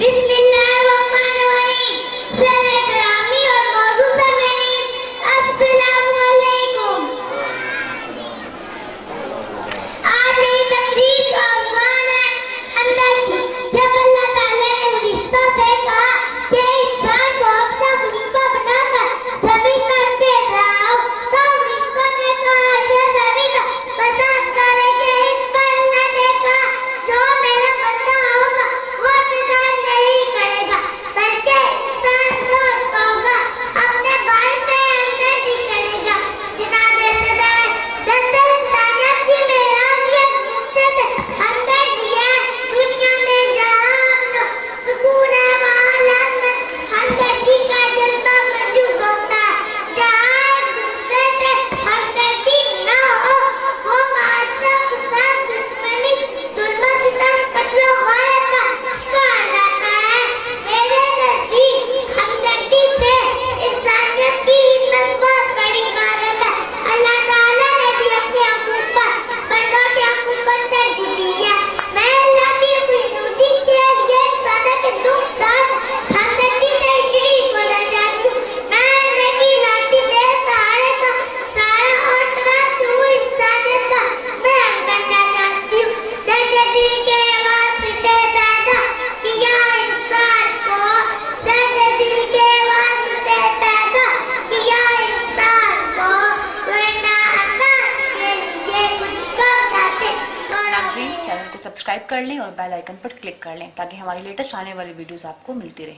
बिस्मिल्लाहिर्रहमानिर्रहीम। सरे ग्रामी और मौजू समेत अस्सलामु अलैकुम। आज मेरी तकरीर का उन्वान है हमदर्दी। जब अल्लाह ताला ने फरिश्तों से कहा कि इंसान को अपना खलीफा बनाकर जमीन पर भेज रहा हो, तो फरिश्तों ने कहा ये जमीन बर्दाश्त करेगी। इस पर अल्लाह ने कहा जो मेरा बंदा होगा वो बर्दाश्त नहीं करेगा, बल्कि इंसान दोस्त होगा, अपने भाई से हमदर्दी करेगा। जनाब सदाए दरअसल इंसानियत की मेराज के नुक्ते से हमदर्दी है। दुनिया में जहाँ सुकून है वहाँ लाजमन हमदर्दी का जज्बा मौजूद होता है। जहाँ एक दूसरे से हमदर्दी न हो वो माशरा फसाद, दुश्मनी, जुल्म, सितम, कत्ल और गारत का शिकार रहता है। मेरे नज़दीक हमदर्दी से इंसानियत की हिम्मत बहुत बड़ी इबादत है। अल्लाह ताला ने भी अपने हकूक़ पर बंदों के हकूक़ को तरजीह दी है। मैं अल्लाह की खुशनुदी के लिए इंसानों के दुख दर्द हमदर्दी से शरीक होना चाहती हूँ। मैं हमदर्दी लाती बेसहारे का सहारा और तड़पती हुई इंसानियत का महर बनना चाहती हूँ। दर्द दिल के वास्ते पैदा किया इंसान को, दर्द दिल के वास्ते पैदा किया इंसान को, वरना अल्लाह के लिए कुछ कम जाते। नाज़रीन, चैनल को सब्सक्राइब कर लें और बेल आइकन पर क्लिक कर लें ताकि हमारी लेटेस्ट आने वाली वीडियोस आपको मिलती रहे।